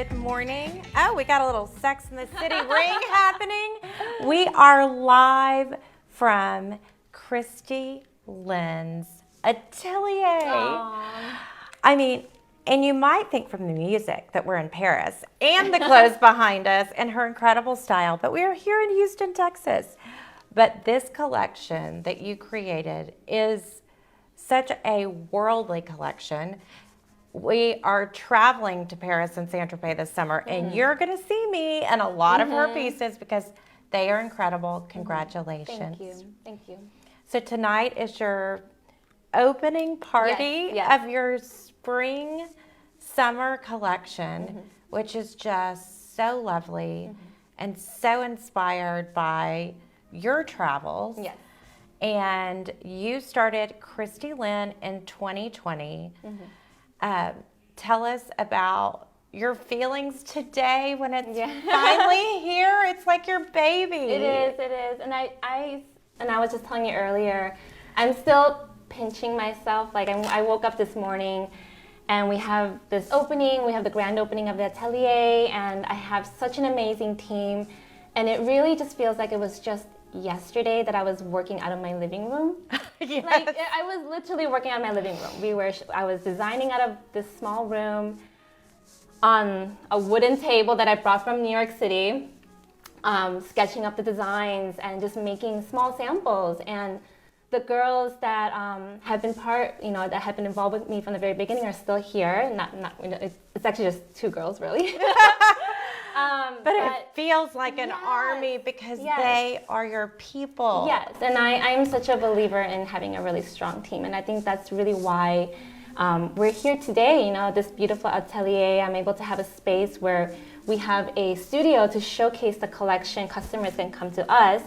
Good morning. Oh, we got a little Sex in the City ring happening. We are live from Christy Lynn's atelier. Aww. I mean, and you might think from the music that we're in Paris and the clothes behind us and her incredible style, but we are here in Houston, Texas. But this collection that you created is such a worldly collection. We are traveling to Paris and Saint-Tropez this summer, and you're going to see me and a lot of her pieces because they are incredible. Congratulations. Thank you. Thank you. So tonight is your opening party Yes. of your spring summer collection, which is just so lovely and so inspired by your travels. Yes. And you started Christy Lynn in 2020. Tell us about your feelings today when it's finally here. It's like your baby. It is. And I was just telling you earlier, I'm still pinching myself. Like I woke up this morning and we have this opening, we have the grand opening of the atelier, and I have such an amazing team. And it really just feels like it was just yesterday that I was working out of my living room. Yes. Like I was literally working out of my living room. I was designing out of this small room on a wooden table that I brought from New York City, sketching up the designs and just making small samples. And the girls that have been that have been involved with me from the very beginning are still here. It's actually just two girls, really. But it feels like an army because they are your people. Yes, and I'm such a believer in having a really strong team, and I think that's really why we're here today. This beautiful atelier. I'm able to have a space where we have a studio to showcase the collection. Customers can come to us,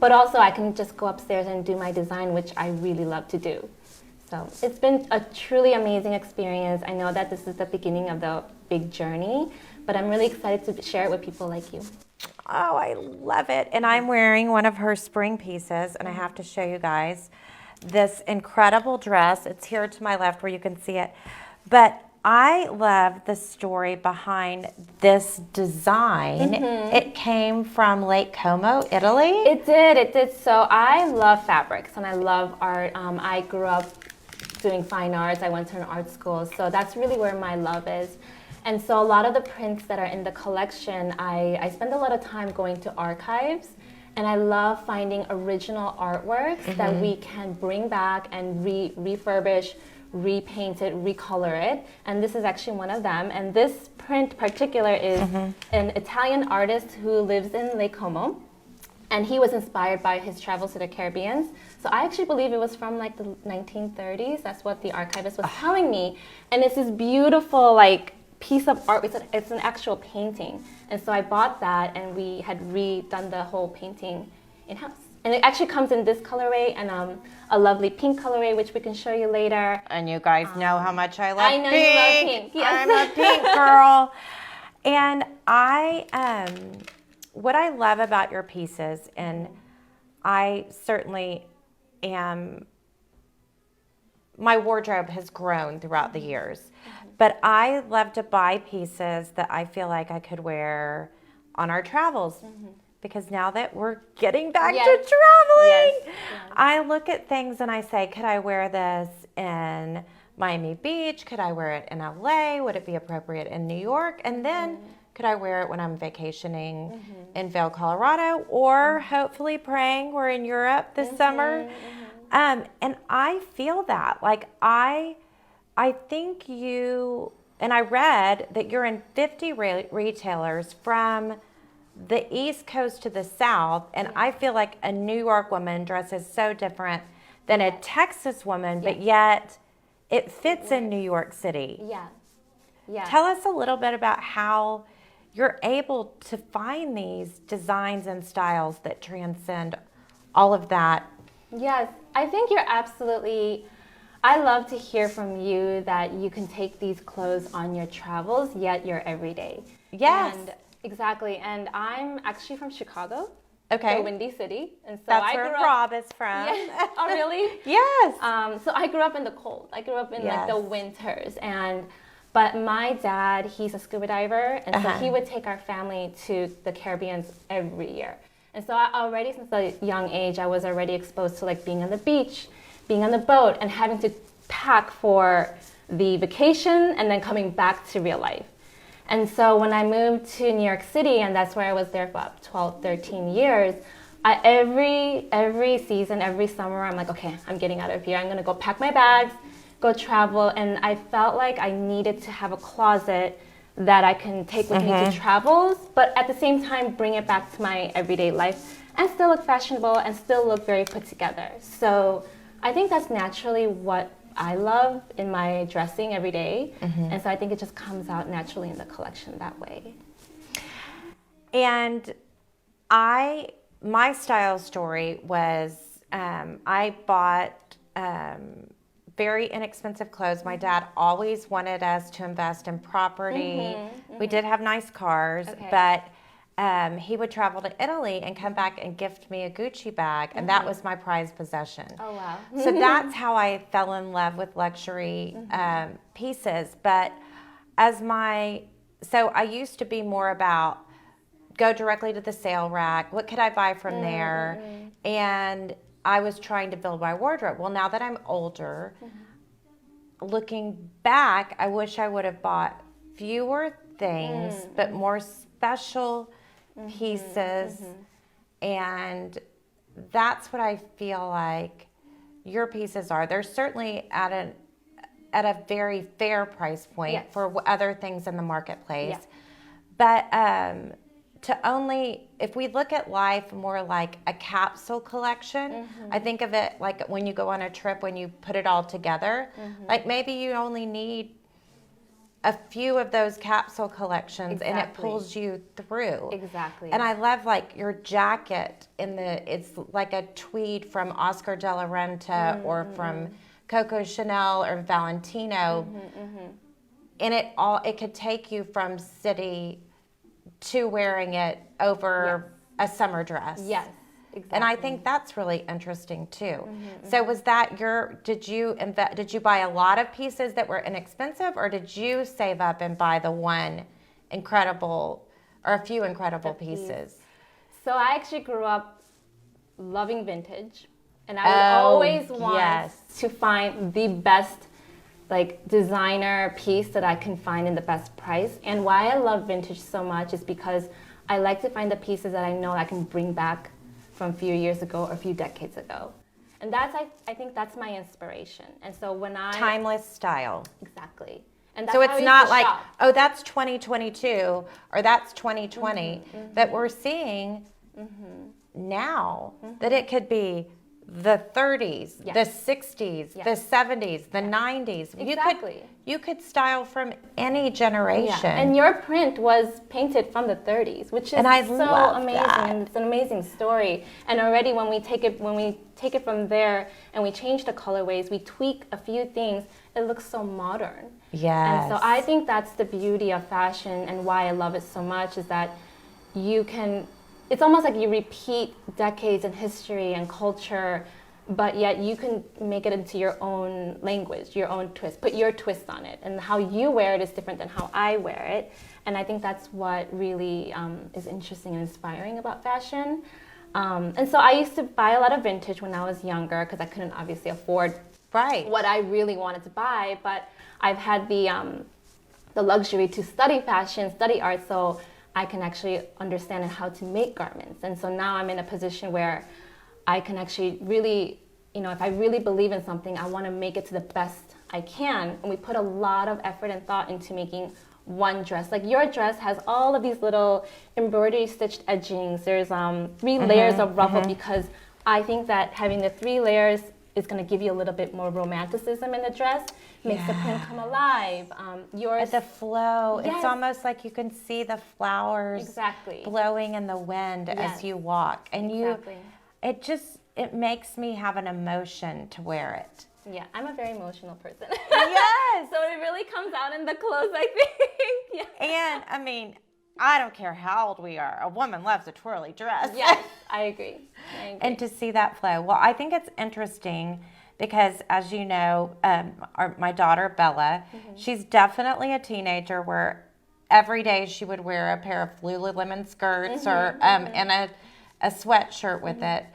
but also I can just go upstairs and do my design, which I really love to do. So it's been a truly amazing experience. I know that this is the beginning of the big journey, but I'm really excited to share it with people like you. Oh, I love it. And I'm wearing one of her spring pieces, and I have to show you guys this incredible dress. It's here to my left where you can see it. But I love the story behind this design. It came from Lake Como, Italy. It did. So I love fabrics and I love art. I grew up doing fine arts. I went to an art school. So that's really where my love is. And so a lot of the prints that are in the collection, I spend a lot of time going to archives, and I love finding original artworks that we can bring back and refurbish, repaint it, recolor it. And this is actually one of them. And this print particular is an Italian artist who lives in Lake Como. And he was inspired by his travels to the Caribbean. So I actually believe it was from like the 1930s. That's what the archivist was telling me. And it's this beautiful piece of art. It's an actual painting. And so I bought that, and we had redone the whole painting in-house. And it actually comes in this colorway and a lovely pink colorway, which we can show you later. And you guys know how much I love pink. I know you love pink. Yes. I'm a pink girl. And what I love about your pieces, and I certainly am, my wardrobe has grown throughout the years. But I love to buy pieces that I feel like I could wear on our travels. Because now that we're getting back to traveling, I look at things and I say, could I wear this in Miami Beach? Could I wear it in LA? Would it be appropriate in New York? And then could I wear it when I'm vacationing in Vail, Colorado? Or hopefully praying we're in Europe this summer. And I feel that. I think you, and I read that you're in 50 retailers from the East Coast to the South, and I feel like a New York woman dresses so different than a Texas woman, but yet it fits in New York City. Yeah. Tell us a little bit about how you're able to find these designs and styles that transcend all of that. Yes, I think you're absolutely... I love to hear from you that you can take these clothes on your travels, yet you're everyday. Yes. And exactly. And I'm actually from Chicago. Okay. The Windy City. And so That's where Rob is from. Yeah. Oh, really? Yes. So I grew up in the cold. I grew up in the winters. And But my dad, he's a scuba diver, and so he would take our family to the Caribbean every year. And so I already, since a young age, I was already exposed to like being on the beach, being on the boat, and having to pack for the vacation and then coming back to real life. And so when I moved to New York City, and that's where I was there for about 12, 13 years, every season, every summer, I'm like, okay, I'm getting out of here. I'm gonna go pack my bags, go travel. And I felt like I needed to have a closet that I can take with me to travels, but at the same time, bring it back to my everyday life and still look fashionable and still look very put together. So I think that's naturally what I love in my dressing every day. And so I think it just comes out naturally in the collection that way. And my style story was, I bought very inexpensive clothes. My dad always wanted us to invest in property. We did have nice cars, but he would travel to Italy and come back and gift me a Gucci bag, and that was my prized possession. Oh, wow. So that's how I fell in love with luxury pieces. But so I used to be more about go directly to the sale rack. What could I buy from there? And I was trying to build my wardrobe. Well, now that I'm older, looking back, I wish I would have bought fewer things, but more special pieces. And that's what I feel like your pieces are. They're certainly at a very fair price point for other things in the marketplace. But if we look at life more like a capsule collection, I think of it like when you go on a trip, when you put it all together, like maybe you only need a few of those capsule collections and it pulls you through. Exactly. And I love like your jacket it's like a tweed from Oscar de la Renta or from Coco Chanel or Valentino. And it could take you from city to wearing it over a summer dress. Yes, exactly. And I think that's really interesting too. So was that did you buy a lot of pieces that were inexpensive, or did you save up and buy the one incredible or a few incredible pieces? So I actually grew up loving vintage, and I would always want to find the best like designer piece that I can find in the best price. And why I love vintage so much is because I like to find the pieces that I know I can bring back from a few years ago or a few decades ago. And that's I think that's my inspiration. And so when timeless style. Exactly. And that's so how it's I not used to like, shop. oh, that's 2022 or that's 2020 that we're seeing now, that it could be the 30s, the 60s, the 70s, the 90s. Exactly. You could style from any generation. Yeah. And your print was painted from the 30s, which is so amazing. And it's an amazing story. And already when we take it from there and we change the colorways, we tweak a few things, it looks so modern. Yes. And so I think that's the beauty of fashion, and why I love it so much is that it's almost like you repeat decades in history and culture, but yet you can make it into your own language, your own twist, put your twist on it. And how you wear it is different than how I wear it. And I think that's what really is interesting and inspiring about fashion. And so I used to buy a lot of vintage when I was younger because I couldn't obviously afford what I really wanted to buy. But I've had the luxury to study fashion, study art, so I can actually understand how to make garments. And so now I'm in a position where I can actually really, if I really believe in something, I want to make it to the best I can. And we put a lot of effort and thought into making one dress. Like your dress has all of these little embroidery stitched edgings. There's 3 layers of ruffle because I think that having the 3 layers is going to give you a little bit more romanticism in the dress, makes the print come alive. The flow, it's almost like you can see the flowers blowing in the wind as you walk. And it makes me have an emotion to wear it. Yeah, I'm a very emotional person. Yes! So it really comes out in the clothes, I think. And, I mean, I don't care how old we are. A woman loves a twirly dress. Yes, I agree. And to see that flow. Well, I think it's interesting because as you know, my daughter Bella, she's definitely a teenager where every day she would wear a pair of Lululemon skirts or and a sweatshirt with it.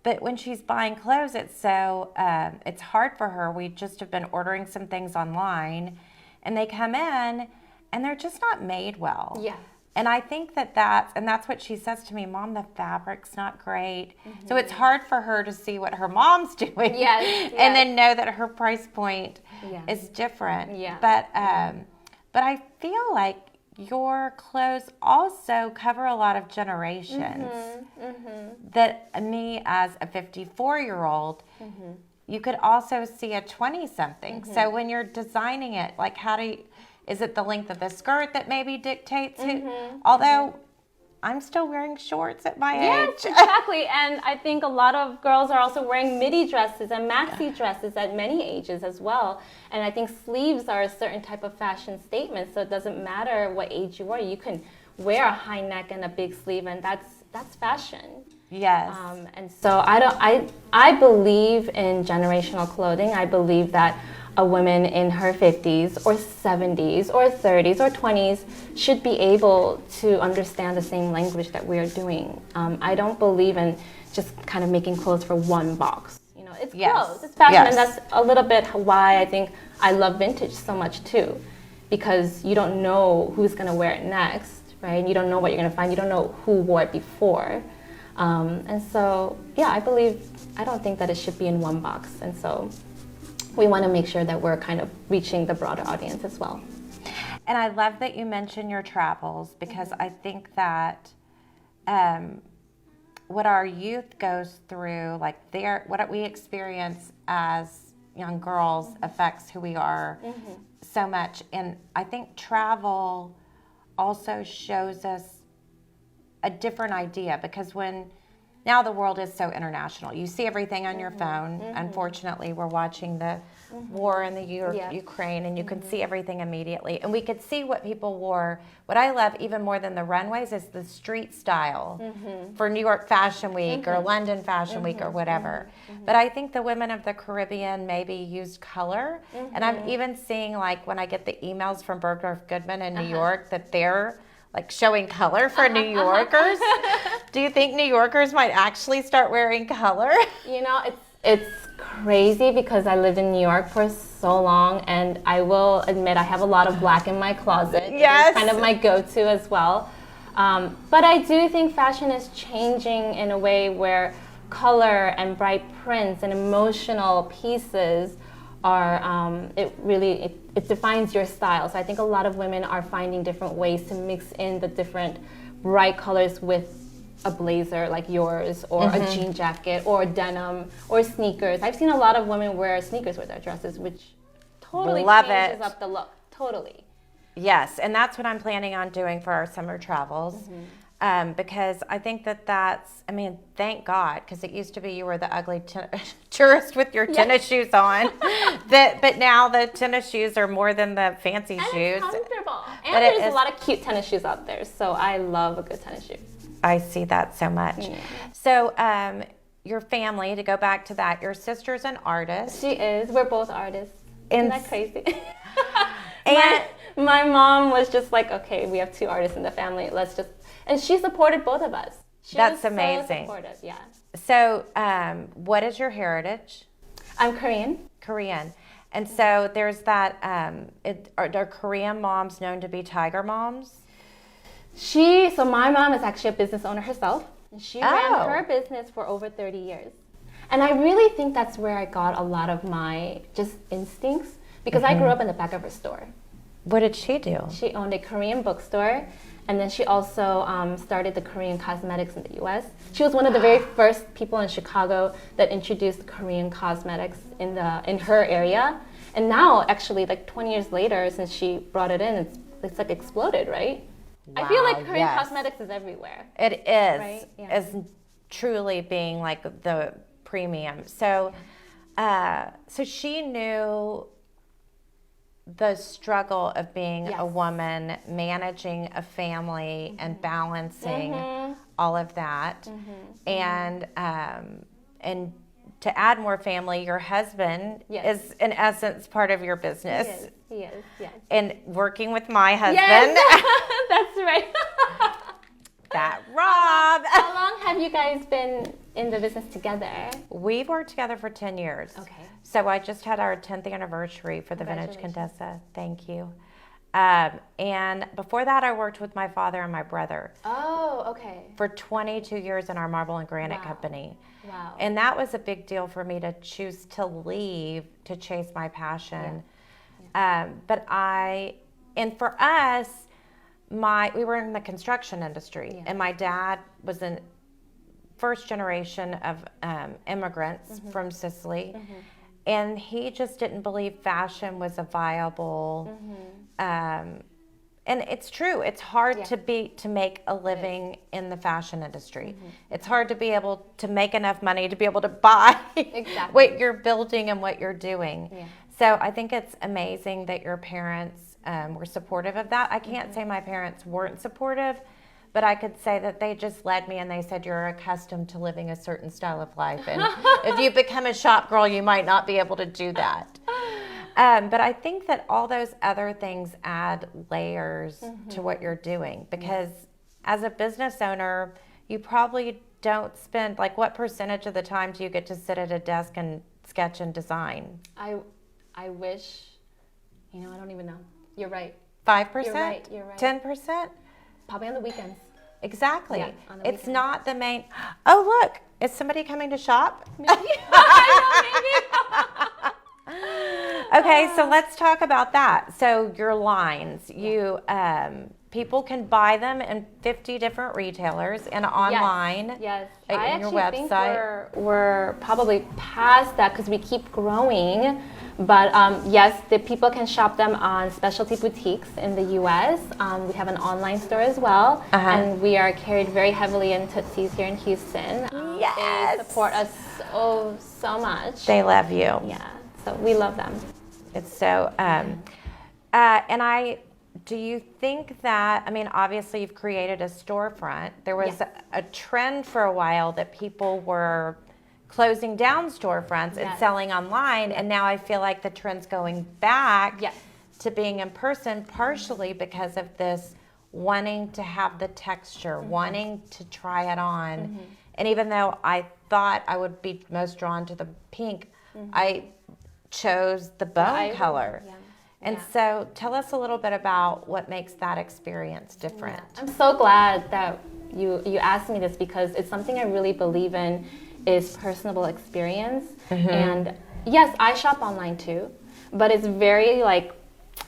But when she's buying clothes, it's it's hard for her. We just have been ordering some things online, and they come in, and they're just not made well. Yeah. And I think that's what she says to me, Mom, the fabric's not great. So it's hard for her to see what her mom's doing. Yes. And then know that her price point is different. Yeah. But I feel like your clothes also cover a lot of generations. That me as a 54-year-old, you could also see a 20-something. So when you're designing it, like is it the length of the skirt that maybe dictates it? Although I'm still wearing shorts at my age. Yes, exactly. And I think a lot of girls are also wearing midi dresses and maxi dresses at many ages as well. And I think sleeves are a certain type of fashion statement. So it doesn't matter what age you are. You can wear a high neck and a big sleeve, and that's fashion. Yes. And so I believe in generational clothing. I believe that a woman in her 50s or 70s or 30s or 20s should be able to understand the same language that we're doing. I don't believe in just kind of making clothes for one box. You know, it's clothes, it's fashion, and that's a little bit why I think I love vintage so much too, because you don't know who's going to wear it next, right? And you don't know what you're going to find. You don't know who wore it before. And so, yeah, I don't think that it should be in one box. And so we want to make sure that we're kind of reaching the broader audience as well. And I love that you mention your travels, because I think that what our youth goes through, like what we experience as young girls affects who we are so much. And I think travel also shows us a different idea, because now the world is so international. You see everything on your phone. Unfortunately, we're watching the war in the Ukraine, and you can see everything immediately. And we could see what people wore. What I love even more than the runways is the street style for New York Fashion Week or London Fashion Week or whatever. But I think the women of the Caribbean maybe used color. And I'm even seeing, like, when I get the emails from Bergdorf Goodman in New York, that they're like showing color for New Yorkers. Do you think New Yorkers might actually start wearing color? You know, it's crazy, because I lived in New York for so long, and I will admit I have a lot of black in my closet. Yes. It's kind of my go-to as well. But I do think fashion is changing in a way where color and bright prints and emotional pieces are, it defines your style. So I think a lot of women are finding different ways to mix in the different bright colors with a blazer like yours, or a jean jacket, or denim, or sneakers. I've seen a lot of women wear sneakers with their dresses, which totally changes up the look. Totally. Yes, and that's what I'm planning on doing for our summer travels. Because I think thank God, because it used to be you were the ugly tourist with your tennis shoes on. But now the tennis shoes are more than the fancy shoes. Comfortable. And there's a lot of cute tennis shoes out there, so I love a good tennis shoe. I see that so much. So your family, to go back to that, your sister's an artist. She is. We're both artists. Isn't that crazy? And my mom was just like, okay, we have two artists in the family. And she supported both of us. That's amazing. So supportive, yeah. So what is your heritage? I'm Korean. Korean. And so there's that, are Korean moms known to be tiger moms? So my mom is actually a business owner herself. And she ran her business for over 30 years. And I really think that's where I got a lot of my just instincts, because I grew up in the back of her store. What did she do? She owned a Korean bookstore, and then she also started the Korean cosmetics in the U.S. She was one of the very first people in Chicago that introduced Korean cosmetics in her area. And now, actually, like 20 years later, since she brought it in, it's like exploded, right? Wow, I feel like Korean cosmetics is everywhere. It is. Right? Yeah. As truly being like the premium. So, so she knew the struggle of being a woman, managing a family and balancing all of that, and to add more family, your husband Yes. is in essence part of your business. He is, yes. And working with my husband, Yes, that's right. that Rob. How long have you guys been in the business together? We've worked together for 10 years. Okay. So I just had our 10th anniversary for the Vintage Congratulations. Contessa. Thank you. And before that, I worked with my father and my brother Oh, okay. for 22 years in our marble and granite Wow. company. Wow. And that was a big deal for me to choose to leave to chase my passion. And for us, we were in the construction industry, and my dad was in first generation of immigrants from Sicily, and he just didn't believe fashion was a viable. And it's true. It's hard to make a living in the fashion industry. It's hard to be able to make enough money to be able to buy what you're building and what you're doing. Yeah. So I think it's amazing that your parents were supportive of that. I can't say my parents weren't supportive, but I could say that they just led me and they said, you're accustomed to living a certain style of life. And if you become a shop girl, you might not be able to do that. But I think that all those other things add layers to what you're doing, because as a business owner, you probably don't spend, like, what percentage of the time do you get to sit at a desk and sketch and design? I wish, I don't even know. You're right. 5%? You're right. 10%? Probably on the weekends. Exactly. Yeah, on the It's weekends. not the main, oh, look, is somebody coming to shop? Maybe. I know, maybe. Okay, so let's talk about that. So your lines, people can buy them in 50 different retailers and online. Yes. On I your actually think website. we're probably past that because we keep growing. But yes, the people can shop them on specialty boutiques in the U.S. We have an online store as well, and we are carried very heavily in Tootsie's here in Houston. Yes. They support us so much. They love you. Yeah, so we love them. It's so, do you think that, obviously you've created a storefront. There was a trend for a while that people were closing down storefronts and selling online, and now I feel like the trend's going back to being in person, partially because of this wanting to have the texture, wanting to try it on. And even though I thought I would be most drawn to the pink, I chose the bone color. And so tell us a little bit about what makes that experience different. I'm so glad that you asked me this, because it's something I really believe in, is personable experience. And yes, I shop online too, but it's very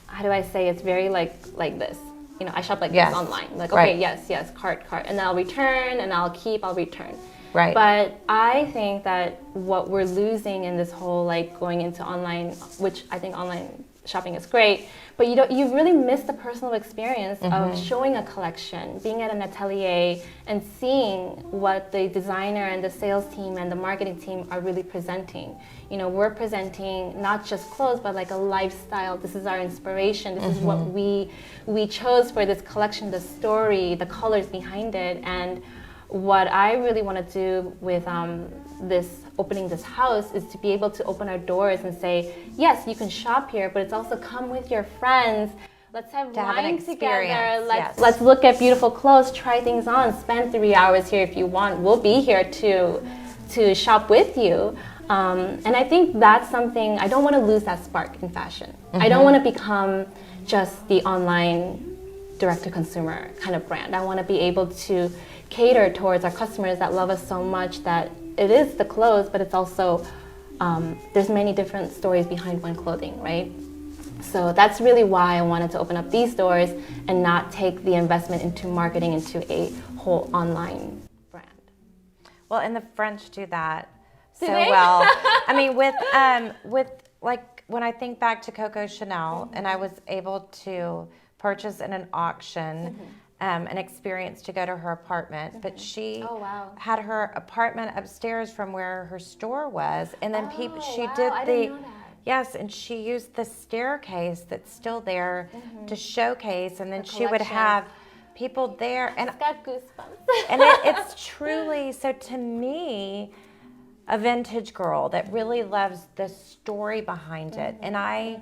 how do I say, it's very like this. I shop like this online. Like, okay, yes, cart, and then I'll return, and I'll return. Right. But I think that what we're losing in this whole going into online, which I think online shopping is great, but you really miss the personal experience of showing a collection, being at an atelier and seeing what the designer and the sales team and the marketing team are really presenting. We're presenting not just clothes, but like a lifestyle. This is our inspiration. This is what we chose for this collection, the story, the colors behind it. And what I really want to do with opening this house is to be able to open our doors and say, yes, you can shop here, but it's also come with your friends. Let's have wine together. Let's look at beautiful clothes, try things on, spend 3 hours here if you want. We'll be here to shop with you. And I think that's something, I don't want to lose that spark in fashion. I don't want to become just the online direct-to-consumer kind of brand. I want to be able to cater towards our customers that love us so much, that it is the clothes, but it's also, there's many different stories behind one clothing, right? So that's really why I wanted to open up these doors and not take the investment into marketing into a whole online brand. Well, and the French do that so they? well. With like, when I think back to Coco Chanel, and I was able to purchase in an auction an experience to go to her apartment, but she had her apartment upstairs from where her store was, and then I didn't know that. Yes, and she used the staircase that's still there to showcase, and then she would have people there, and It's got goosebumps. and it's truly, so to me, a vintage girl that really loves the story behind it. And I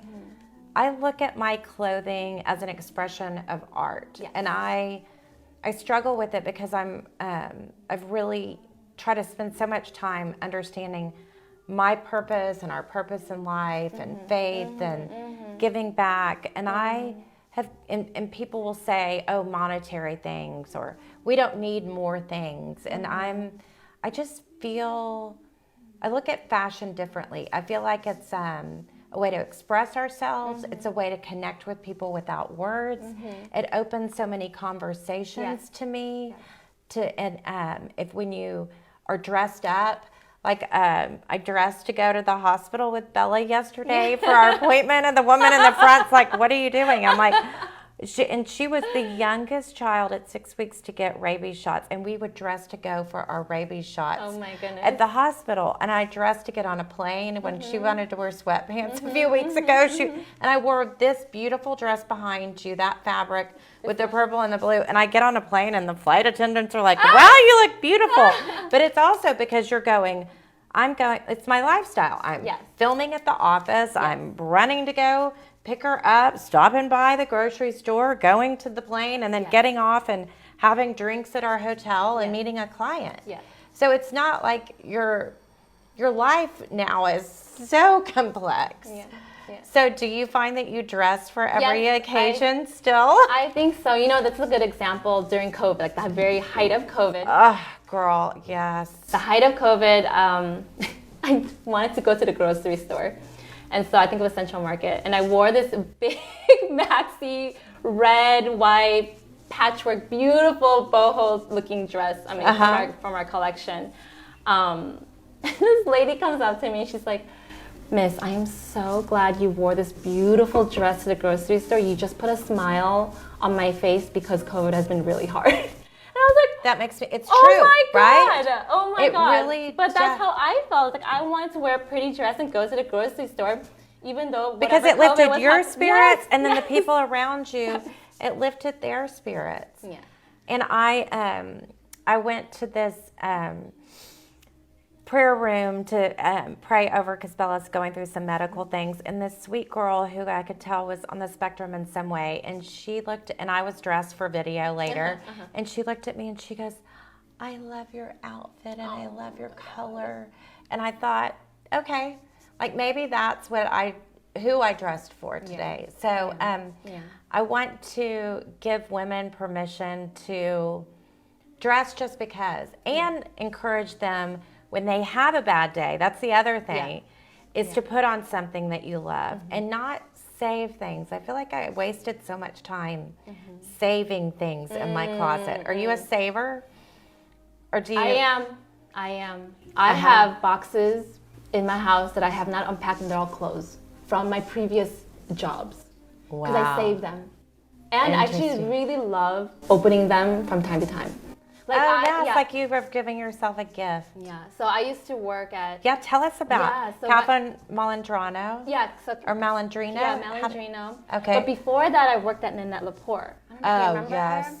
look at my clothing as an expression of art. Yes. And I struggle with it because I've really tried to spend so much time understanding my purpose and our purpose in life and faith and giving back. And I have, and people will say, oh, monetary things, or we don't need more things. And I just feel, I look at fashion differently. I feel like it's a way to express ourselves. It's a way to connect with people without words. It opens so many conversations to me. If when you are dressed up, like I dressed to go to the hospital with Bella yesterday for our appointment, and the woman in the front's like, "What are you doing?" I'm like, she was the youngest child at 6 weeks to get rabies shots, and we would dress to go for our rabies shots. Oh my goodness. At the hospital, and I dressed to get on a plane when she wanted to wear sweatpants a few weeks ago. And I wore this beautiful dress behind you, that fabric with the purple and the blue, and I get on a plane, and the flight attendants are like, "Wow, you look beautiful." But it's also because you're going. It's my lifestyle. I'm filming at the office. I'm running to go pick her up, stopping by the grocery store, going to the plane, and then getting off and having drinks at our hotel and meeting a client. So it's not like your life now is so complex. So do you find that you dress for every occasion still? I think so. You know, that's a good example during COVID, like the very height of COVID. Oh, girl, yes. The height of COVID, I wanted to go to the grocery store. And so I think it was Central Market. And I wore this big maxi red, white, patchwork, beautiful boho looking dress. I mean, from our collection. This lady comes up to me and she's like, "Miss, I am so glad you wore this beautiful dress to the grocery store. You just put a smile on my face because COVID has been really hard." And I was like, that makes me, it's oh true, my God. right? Oh my God. Really but that's how I felt. Like I wanted to wear a pretty dress and go to the grocery store, even though because it lifted your spirits, and then the people around you, it lifted their spirits. And I went to this prayer room to pray over because Bella's going through some medical things, and this sweet girl who I could tell was on the spectrum in some way, and she looked, and I was dressed for video later, and she looked at me and she goes, "I love your outfit and I love your color." And I thought, okay, like maybe that's who I dressed for today. So I want to give women permission to dress just because, and encourage them when they have a bad day. That's the other thing, is to put on something that you love and not save things. I feel like I wasted so much time saving things in my closet. Are you a saver? Or do you? I am. I have boxes in my house that I have not unpacked, and they're all clothes from my previous jobs. Because I save them. And I actually really love opening them from time to time. Like it's like you were giving yourself a gift. So I used to work at... tell us about Catherine Malandrano. Or Malandrino. Malandrino. Okay. But before that, I worked at Annette LaPorte. I don't know if you remember her.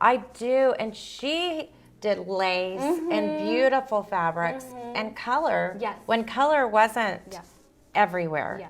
I do. And she did lace and beautiful fabrics and color when color wasn't everywhere.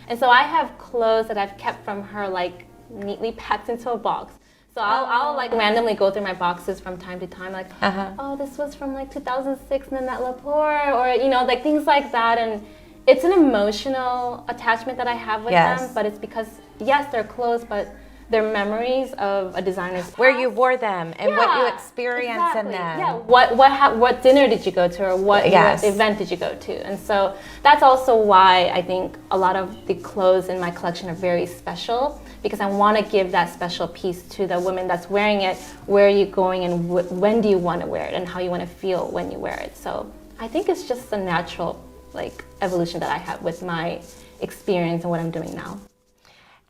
And so I have clothes that I've kept from her, like neatly packed into a box. So I'll like randomly go through my boxes from time to time, like, oh, this was from like 2006 Annette LaPorte, or you know, like things like that. And it's an emotional attachment that I have with them, but it's because they're clothes, but they're memories of a designer's past. Where you wore them and what you experienced in them. What dinner did you go to, or what event did you go to? And so that's also why I think a lot of the clothes in my collection are very special, because I want to give that special piece to the woman that's wearing it. Where are you going, and when do you want to wear it, and how you want to feel when you wear it. So I think it's just a natural like evolution that I have with my experience and what I'm doing now.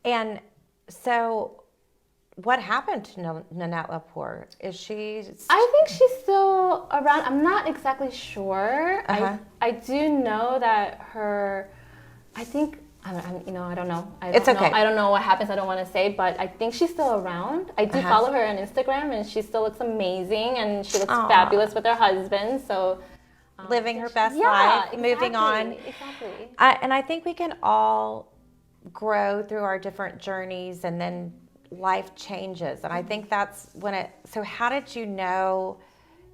And so, what happened to Annette LaPorte? Is she? I think she's still around. I'm not exactly sure. I do know that her. I think I don't know. It's okay. I don't know what happens. I don't want to say, but I think she's still around. I do follow her on Instagram, and she still looks amazing, and she looks fabulous with her husband. So, living her best yeah, life, moving on. Exactly. And I think we can all grow through our different journeys, and then life changes. And I think that's when so how did you know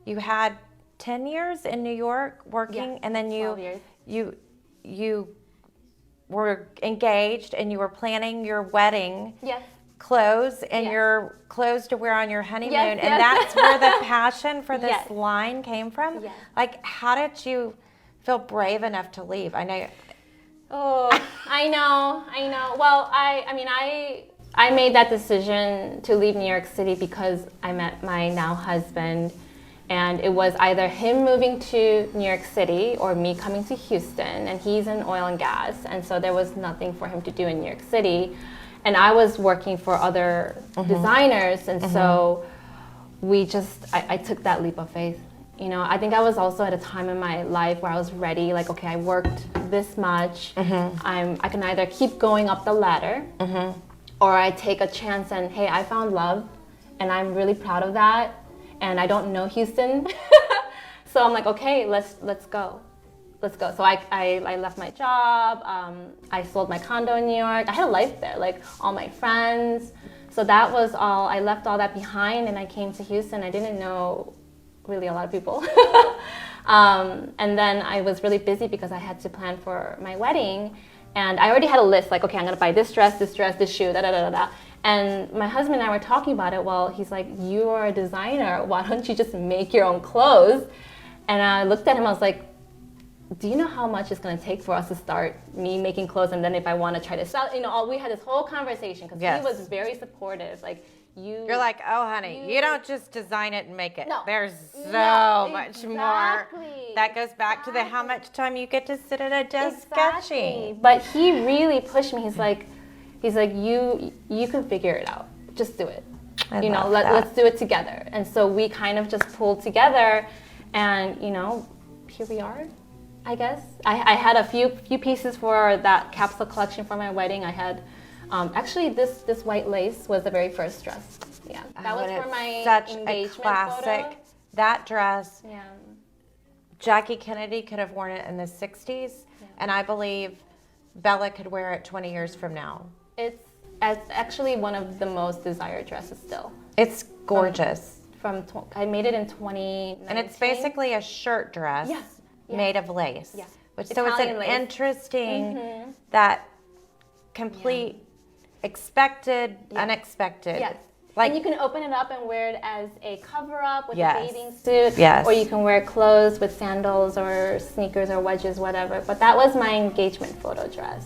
you had 10 years in New York working, and then 12 years. you were engaged and you were planning your wedding Yes. clothes and Yes. your clothes to wear on your honeymoon, Yes, and yes. that's where the passion for this Yes. line came from? Yes. Like, how did you feel brave enough to leave? I know. Oh, I know. Well, I made that decision to leave New York City because I met my now husband, and it was either him moving to New York City or me coming to Houston, and he's in oil and gas, and so there was nothing for him to do in New York City, and I was working for other designers, and so I took that leap of faith. You know, I think I was also at a time in my life where I was ready, like, okay, I worked this much, I can either keep going up the ladder, or I take a chance and, hey, I found love, and I'm really proud of that, and I don't know Houston, so I'm like, okay, let's go. So I left my job, I sold my condo in New York, I had a life there, like all my friends, so that was all, I left all that behind, and I came to Houston. I didn't know really a lot of people. And then I was really busy because I had to plan for my wedding, and I already had a list, like, okay, I'm gonna buy this dress, this shoe, da da da da da. And my husband and I were talking about it. Well, he's like, you are a designer, why don't you just make your own clothes? And I looked at him, I was like, do you know how much it's gonna take for us to start me making clothes, and then if I wanna try to sell, we had this whole conversation, because he was very supportive, like, you're like, oh, honey, you don't just design it and make it. No. There's so much more. Exactly. That goes back to the how much time you get to sit at a desk sketching. But he really pushed me. He's like, you can figure it out. Just do it. Let's do it together. And so we kind of just pulled together, and here we are, I guess. I had a few pieces for that capsule collection for my wedding. I had. Actually, this white lace was the very first dress. Yeah, that was for my engagement a classic. photo. That dress, Yeah. Jackie Kennedy could have worn it in the 60s, and I believe Bella could wear it 20 years from now. It's actually one of the most desired dresses still. It's gorgeous. I made it in 2019. And it's basically a shirt dress made of lace. Yeah. So it's an lace. interesting, that complete... expected, unexpected. Yes. Like, and you can open it up and wear it as a cover-up with Yes. a bathing suit. Yes. Or you can wear clothes with sandals or sneakers or wedges, whatever. But that was my engagement photo dress.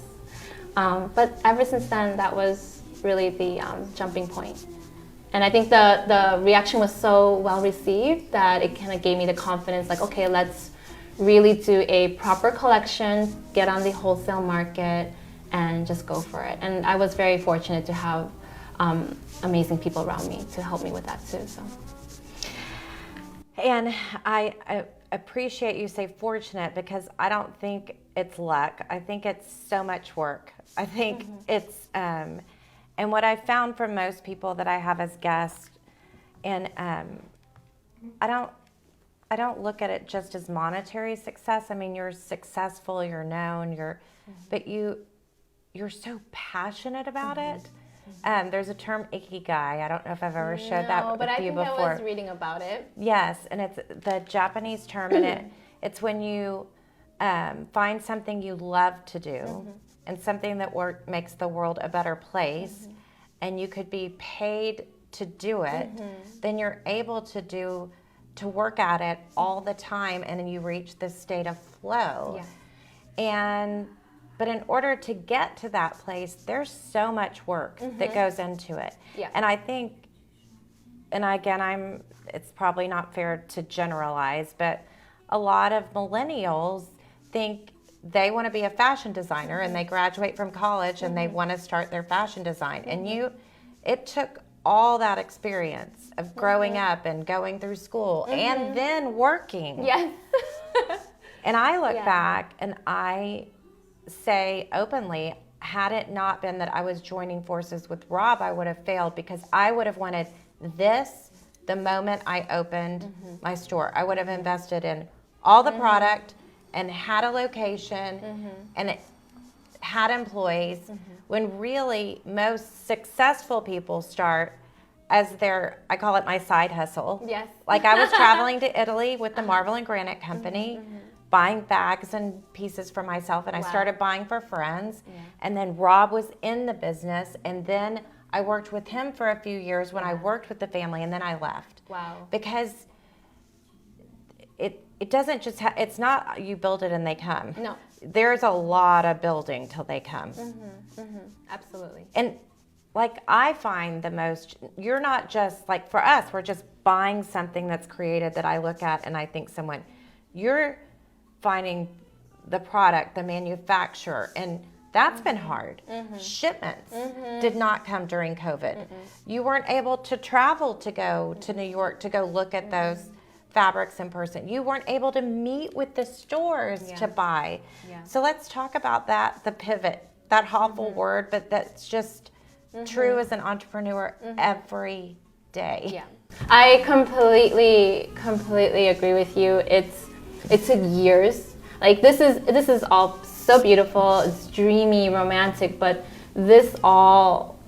But ever since then, that was really the jumping point. And I think the reaction was so well received that it kind of gave me the confidence, like, okay, let's really do a proper collection, get on the wholesale market, and just go for it. And I was very fortunate to have amazing people around me to help me with that too. So. And I appreciate you say fortunate, because I don't think it's luck. I think it's so much work. I think it's, and what I found from most people that I have as guests, and I don't look at it just as monetary success. I mean, you're successful, you're known, but you're so passionate about it. There's a term, Icky Guy. I don't know if I've ever shared that with you before. I was reading about it. Yes, and it's the Japanese term, and it's when you find something you love to do, and something that makes the world a better place, and you could be paid to do it, then you're able to work at it all the time, and then you reach this state of flow. Yeah. But in order to get to that place, there's so much work that goes into it. Yeah. And I think, and again, it's probably not fair to generalize, but a lot of millennials think they want to be a fashion designer, and they graduate from college and they want to start their fashion design. And it took all that experience of growing up and going through school and then working. Yes. And I look back and I say openly, had it not been that I was joining forces with Rob, I would have failed, because I would have wanted this the moment I opened my store. I would have invested in all the product and had a location and it had employees, when really most successful people start as their, I call it my side hustle. Yes. Like I was traveling to Italy with the Marble and Granite Company, buying bags and pieces for myself, and I started buying for friends. And then Rob was in the business, and then I worked with him for a few years when I worked with the family, and then I left. Wow. Because it doesn't just it's not you build it and they come. No. There's a lot of building till they come. Absolutely. And like I find the most, you're not just like, for us, we're just buying something that's created that I look at and I think someone, you're finding the product, the manufacturer, and that's been hard. Shipments did not come during COVID. You weren't able to travel to go to New York to go look at those fabrics in person. You weren't able to meet with the stores to buy. So let's talk about that, the pivot, that awful word, but that's just true as an entrepreneur every day. Yeah. I completely agree with you. It took years. Like this is all so beautiful, it's dreamy, romantic, but this all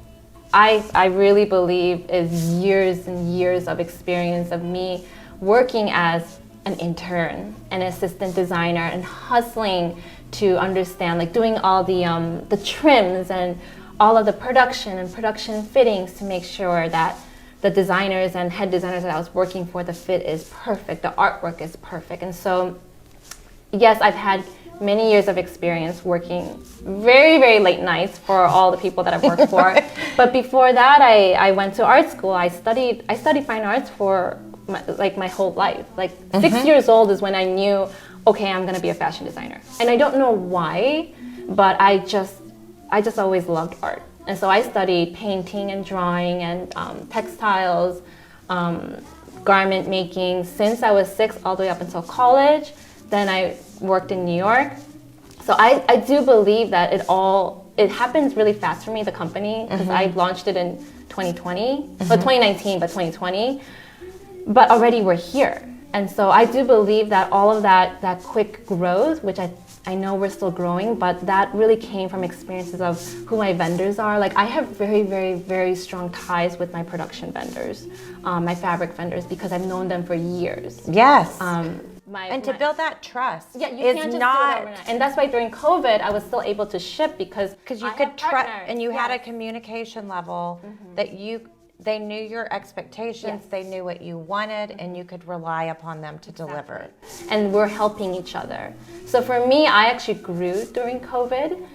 I really believe is years and years of experience of me working as an intern, an assistant designer, and hustling to understand, like doing all the trims and all of the production and production fittings to make sure that the designers and head designers that I was working for, the fit is perfect, the artwork is perfect. And so, yes, I've had many years of experience working very, very late nights for all the people that I've worked for. But before that, I went to art school. I studied fine arts for my whole life. Like 6 years old is when I knew, okay, I'm gonna be a fashion designer. And I don't know why, but I just always loved art. And so I studied painting and drawing and textiles, garment making since I was 6 all the way up until college. Then I worked in New York. So I do believe that it happens really fast for me, the company, because I launched it in 2020, but 2019, but 2020. But already we're here. And so I do believe that all of that quick growth, which I know we're still growing, but that really came from experiences of who my vendors are. Like I have very, very, very strong ties with my production vendors, my fabric vendors, because I've known them for years. Yes. To build that trust. Yeah, you can't just do it overnight. And that's why during COVID, I was still able to ship because you could trust, and you had a communication level that they knew your expectations, they knew what you wanted, and you could rely upon them to deliver. And we're helping each other. So for me, I actually grew during COVID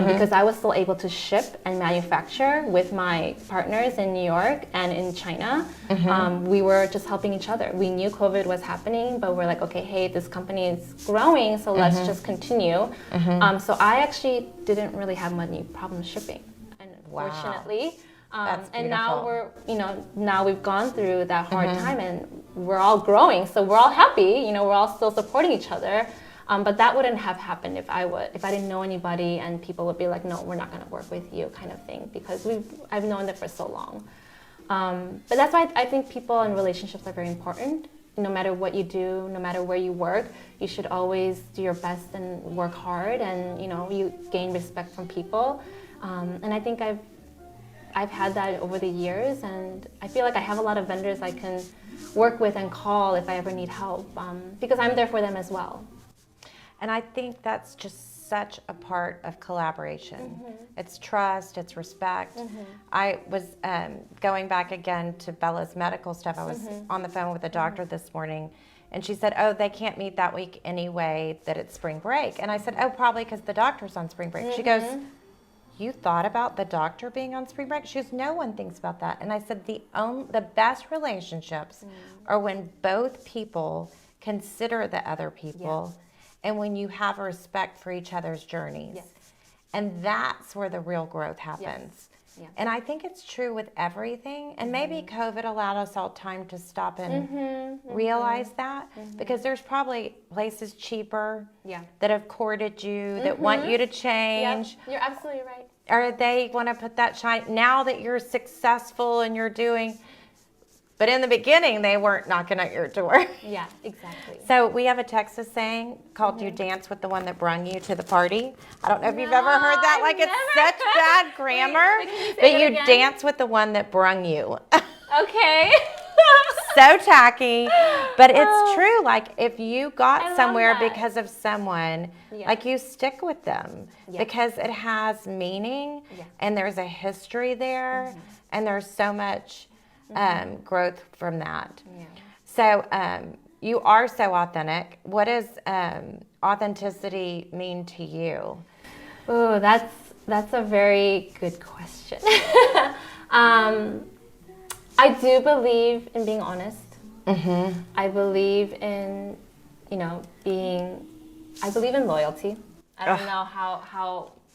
because I was still able to ship and manufacture with my partners in New York and in China. We were just helping each other. We knew COVID was happening, but we're like, okay, hey, this company is growing, so let's just continue. So I actually didn't really have many problems shipping, unfortunately. And now now we've gone through that hard time and we're all growing, so we're all happy, we're all still supporting each other. But that wouldn't have happened if I didn't know anybody and people would be like, no, we're not going to work with you, kind of thing, because I've known them for so long. But that's why I think people and relationships are very important. No matter what you do, no matter where you work, you should always do your best and work hard, and you gain respect from people. And I think I've had that over the years, and I feel like I have a lot of vendors I can work with and call if I ever need help, because I'm there for them as well. And I think that's just such a part of collaboration. It's trust, it's respect. I was going back again to Bella's medical stuff. I was on the phone with a doctor this morning, and she said, oh, they can't meet that week anyway, that it's spring break. And I said, oh, probably because the doctor's on spring break. She goes, you thought about the doctor being on spring break? She goes, no one thinks about that. And I said, the best relationships are when both people consider the other people, and when you have a respect for each other's journeys. And that's where the real growth happens. And I think it's true with everything. And maybe COVID allowed us all time to stop and realize that, because there's probably places cheaper that have courted you, that want you to change. You're absolutely right. Or they want to put that shine. Now that you're successful and you're doing, But in the beginning, they weren't knocking at your door. Yeah, exactly. So we have a Texas saying called "You dance with the one that brung you to the party." I don't know if you've ever heard that. Like, it's such bad grammar, but you dance with the one that brung you. Okay. So tacky, but it's true. Like, if you got somewhere that. because of someone, like, you stick with them because it has meaning and there's a history there and there's so much growth from that. So you are so authentic. What does authenticity mean to you? Oh, that's a very good question. I do believe in being honest. I believe in, I believe in loyalty. I don't know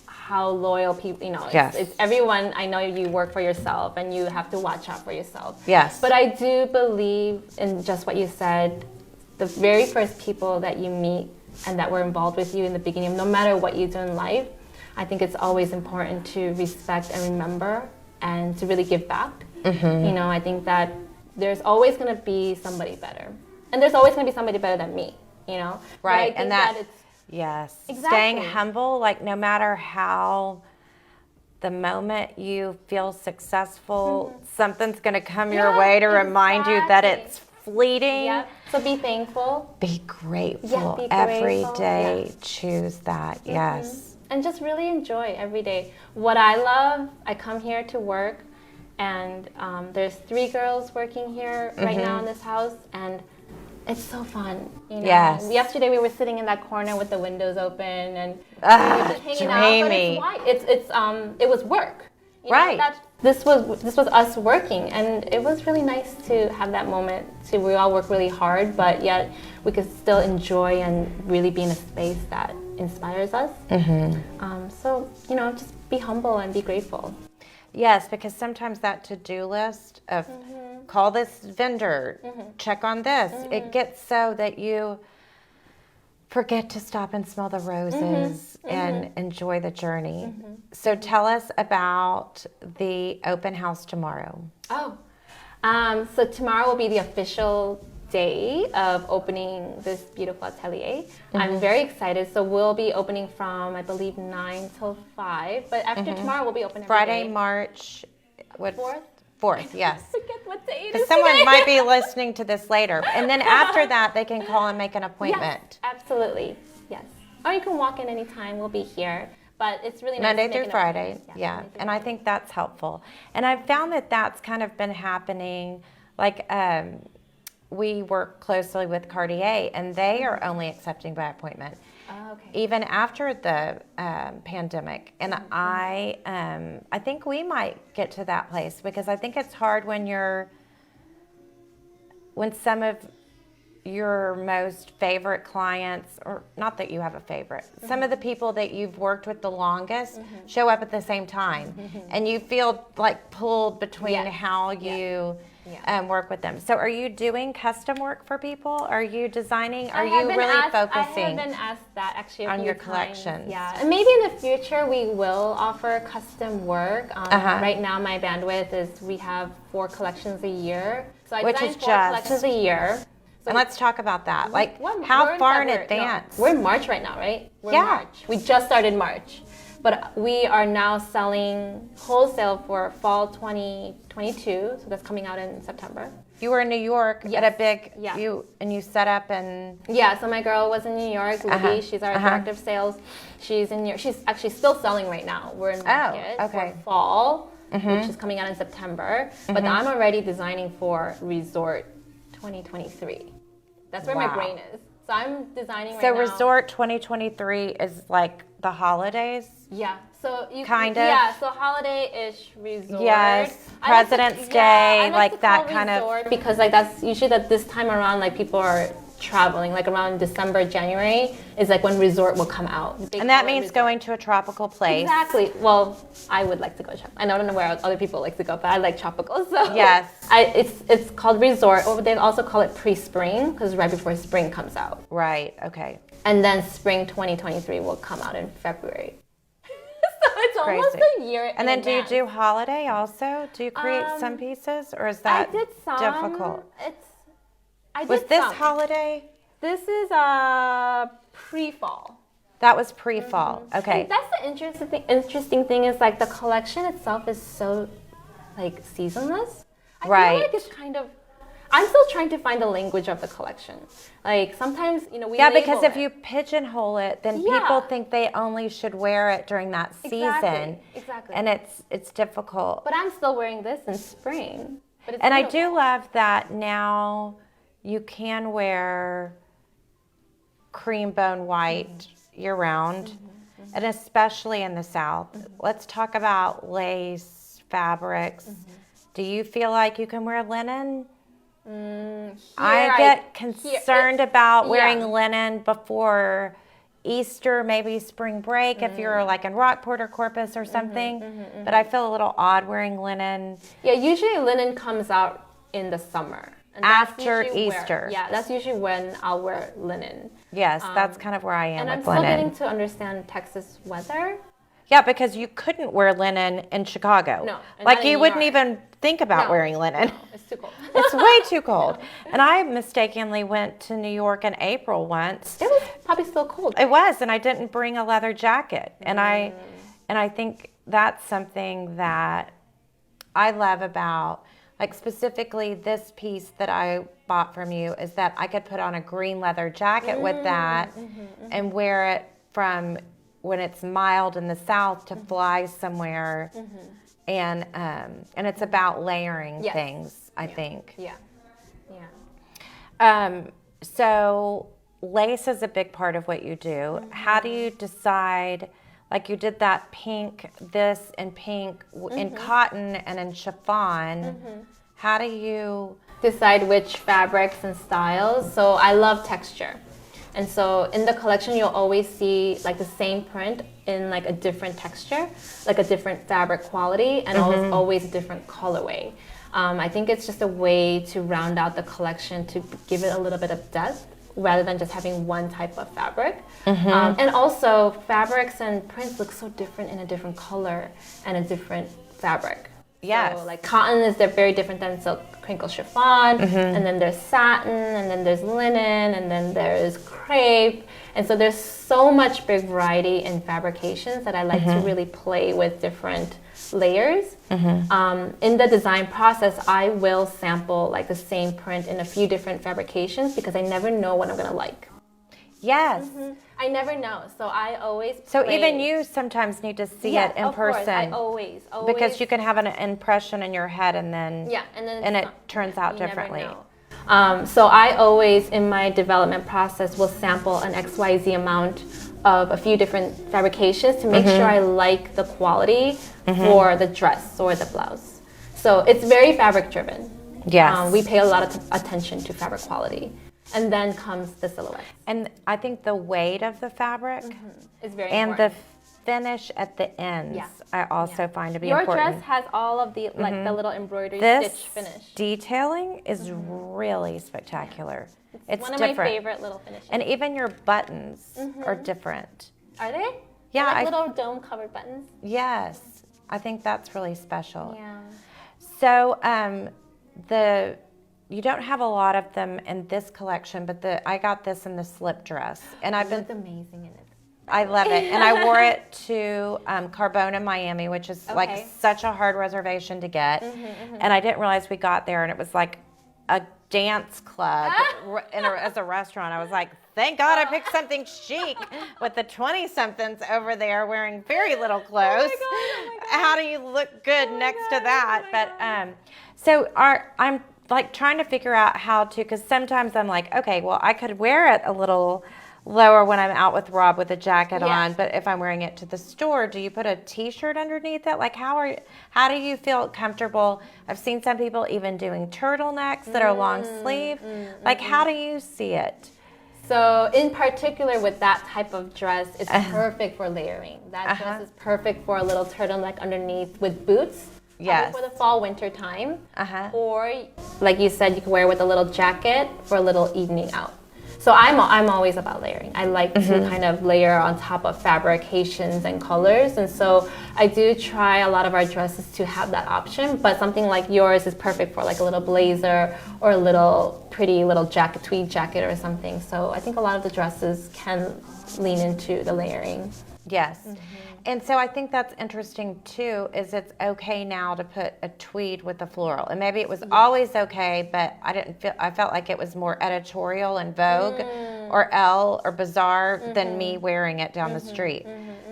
how loyal people, it's everyone. I know you work for yourself and you have to watch out for yourself. Yes. But I do believe in just what you said, the very first people that you meet and that were involved with you in the beginning, no matter what you do in life, I think it's always important to respect and remember and to really give back. I think that there's always going to be somebody better. And there's always going to be somebody better than me, Right. And that it's... Yes. Exactly. Staying humble, like, no matter how the moment you feel successful, something's going to come your way to remind you that it's fleeting. Yep. So be thankful. Be grateful. Yeah, be every grateful. day. Choose that. Yes. And just really enjoy every day. What I love, I come here to work, and there's 3 girls working here right now in this house, and it's so fun. Yes. Yesterday we were sitting in that corner with the windows open, and we were just hanging dreamy. out. But it's it was work. Right. This was us working, and it was really nice to have that moment. We all work really hard, but yet we could still enjoy and really be in a space that inspires us. So just be humble and be grateful. Yes, because sometimes that to-do list of call this vendor, check on this, it gets so that you forget to stop and smell the roses and enjoy the journey. So tell us about the open house tomorrow. So tomorrow will be the official day of opening this beautiful atelier. I'm very excited. So we'll be opening from, I believe, 9 till 5. But after tomorrow, we'll be open every Friday, day. March 4th? 4th, yes. I forget what day it is Because someone today. might be listening to this later. And then after that, they can call and make an appointment. Yes, absolutely. Yes. Or you can walk in anytime. We'll be here. But it's really nice Monday to make through an Friday, appointment. yeah. Monday through And I Friday. think that's helpful. And I've found that that's kind of been happening. Like, we work closely with Cartier, and they are only accepting by appointment. Oh, okay. Even after the pandemic. And I think we might get to that place, because I think it's hard when some of your most favorite clients, or not that you have a favorite, some of the people that you've worked with the longest show up at the same time, and you feel like pulled between how you work with them. So are you doing custom work for people? Are you designing? Are you really focusing I have been asked that actually on your times. collections? Yeah, and maybe in the future we will offer custom work. Right now my bandwidth is we have 4 collections a year. So I design 4 collections a year. So and let's talk about that. Like, we're how far in February. advance? No, we're in March right now, right? We're in March. We just started March. But we are now selling wholesale for fall 2022. So that's coming out in September. You were in New York at a big, Yeah. you set up and... Yeah, so my girl was in New York, Libby. She's our director of sales. She's in New York. She's actually still selling right now. We're in market for fall, which is coming out in September. But I'm already designing for resort 2023. That's where my brain is. So I'm designing right now. So resort 2023 is like the holidays? Yeah. So you kind of. Yeah. So holiday-ish resort. Yes. President's Day, like that kind of. Because like that's usually that this time around, like people are traveling, like around December, January is like when resort will come out. And that means going to a tropical place. Exactly. Well, I would like to go tropical. I don't know where other people like to go, but I like tropical. So yes, it's called resort, or they also call it pre-spring because right before spring comes out. Right. Okay. And then spring 2023 will come out in February. So it's crazy. almost a year. And then do you do holiday also? Do you create some pieces, or is that I did some. difficult? I did Was this some. holiday? This is pre-fall. That was pre-fall. Okay. And that's the interesting thing is like the collection itself is so like seasonless. I feel like it's kind of. I'm still trying to find the language of the collection. Like sometimes, we because if label you pigeonhole it, then people think they only should wear it during that season. Exactly. And it's difficult. But I'm still wearing this in spring. But it's and beautiful. I do love that now you can wear cream bone white year round, and especially in the South. Let's talk about lace, fabrics. Do you feel like you can wear linen? I get concerned about wearing linen before Easter, maybe spring break, if you're like in Rockport or Corpus or something. But I feel a little odd wearing linen. Yeah, usually linen comes out in the summer. And after Easter. That's usually when I'll wear linen. Yes, that's kind of where I am with linen. And I'm still getting to understand Texas weather. Yeah, because you couldn't wear linen in Chicago. No. Like you wouldn't even think about wearing linen. No, it's too cold. It's way too cold. And I mistakenly went to New York in April once. It was probably still cold. It was, and I didn't bring a leather jacket. And I think that's something that I love about, like specifically this piece that I bought from you, is that I could put on a green leather jacket with that and wear it from when it's mild in the South to fly somewhere. And it's about layering things, I think. Yeah. So lace is a big part of what you do. How do you decide, like you did that pink, this and pink in cotton and in chiffon. How do you decide which fabrics and styles? So I love texture. And so in the collection, you'll always see like the same print in like a different texture, like a different fabric quality, and always a different colorway. I think it's just a way to round out the collection, to give it a little bit of depth rather than just having one type of fabric. And also fabrics and prints look so different in a different color and a different fabric. Yes. So like cotton is very different than silk crinkle chiffon, and then there's satin, and then there's linen, and then there's crepe. And so there's so much big variety in fabrications that I like to really play with different layers. In the design process, I will sample like the same print in a few different fabrications because I never know what I'm gonna like. Yes. I never know, so I always So play. even you sometimes need to see it in of course, person. I always. Because you can have an impression in your head and then and it turns out differently. Never know. So I always, in my development process, will sample an XYZ amount of a few different fabrications to make sure I like the quality for the dress or the blouse. So it's very fabric driven. Yes. We pay a lot of attention to fabric quality. And then comes the silhouette. And I think the weight of the fabric is very and important. the finish at the ends I also find to be Your important. dress has all of the like the little embroidery This stitch finish. detailing is really spectacular. It's one of different. my favorite little finishes. And even your buttons are different. Are they? Yeah, They're like little dome covered buttons. Yes, I think that's really special. Yeah. So you don't have a lot of them in this collection, but I got this in the slip dress, and I've been. It's amazing in it. I love it, and I wore it to Carbona, Miami, which is like such a hard reservation to get, and I didn't realize we got there, and it was like a dance club as a restaurant. I was like, thank God I picked something chic with the 20-somethings over there wearing very little clothes. Oh my God. How do you look good next to that? But so I'm like trying to figure out how to, because sometimes I'm like, okay, well, I could wear it a little lower when I'm out with Rob with a jacket on, but if I'm wearing it to the store, do you put a t-shirt underneath it? Like how do you feel comfortable? I've seen some people even doing turtlenecks that are long sleeve. Like how do you see it? So in particular with that type of dress, it's perfect for layering. That dress is perfect for a little turtleneck underneath with boots. Yes. For the fall winter time. Or like you said, you can wear it with a little jacket for a little evening out. So I'm always about layering. I like to kind of layer on top of fabrications and colors, and so I do try a lot of our dresses to have that option. But something like yours is perfect for like a little blazer or a little pretty little jacket, tweed jacket or something. So I think a lot of the dresses can lean into the layering. Yes. And so I think that's interesting too, is it's okay now to put a tweed with a floral. And maybe it was always okay, but I felt like it was more editorial in Vogue or Elle or Bazaar than me wearing it down the street.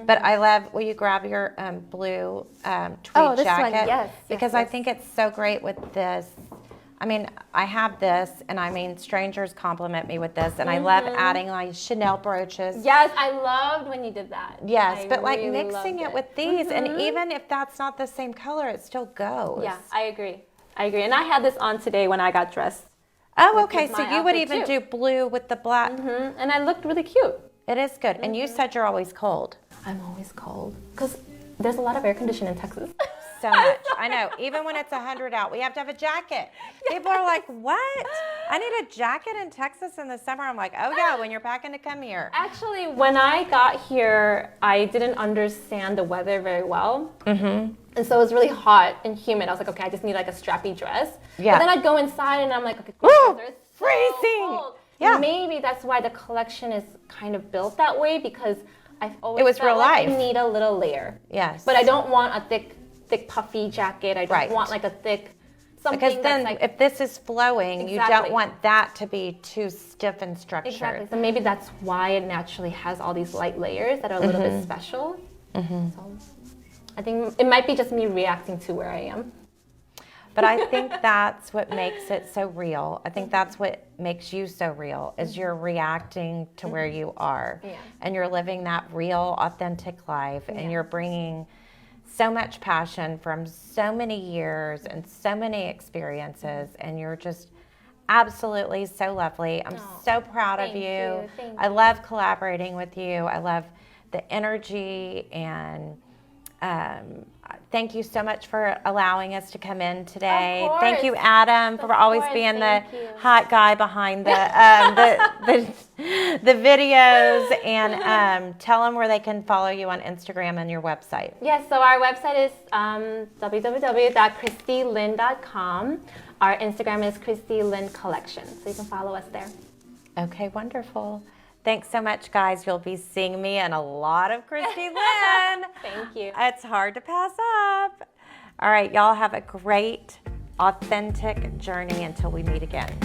But I love, will you grab your blue tweed this jacket? one, yes. Because I think it's so great with this. I mean, I have this, and I mean, strangers compliment me with this, and I love adding like Chanel brooches. Yes, I loved when you did that. Yes, I but like really mixing loved it with these, and even if that's not the same color, it still goes. Yeah, I agree. And I had this on today when I got dressed. Oh, okay. So my you would outfit even too. do blue with the black. And I looked really cute. It is good. And you said you're always cold. I'm always cold because there's a lot of air conditioning in Texas. So much. I know. Even when it's 100 out, we have to have a jacket. People are like, what? I need a jacket in Texas in the summer. I'm like, oh yeah, when you're packing to come here. Actually, when I got here, I didn't understand the weather very well. And so it was really hot and humid. I was like, okay, I just need like a strappy dress. Yeah. But then I'd go inside and I'm like, okay, Woo! it's so Freezing! cold. Yeah. Maybe that's why the collection is kind of built that way, because I've always It was felt real like life. I need a little layer. Yes. But I don't want a thick puffy jacket. I don't Right. want like a thick something Because then that's like, if this is flowing, you don't Exactly. want that to be too stiff and structured. exactly. So maybe that's why it naturally has all these light layers that are a little bit special. So I think it might be just me reacting to where I am. But I think that's what makes it so real. I think that's what makes you so real, is you're reacting to where you are. Yeah. And you're living that real, authentic life. And you're bringing so much passion from so many years and so many experiences. And you're just absolutely so lovely. I'm so proud of thank you. you, thank I love collaborating with you. I love the energy, and thank you so much for allowing us to come in today. Of Thank you, course. Adam, for always course, being the thank you. hot guy behind the videos. And tell them where they can follow you on Instagram and your website. Yes, so our website is www.christylynn.com. Our Instagram is Christy Lynn Collection, so you can follow us there. Okay, wonderful. Thanks so much, guys. You'll be seeing me in a lot of Christy Lynn. Thank you. It's hard to pass up. All right, y'all have a great, authentic journey until we meet again.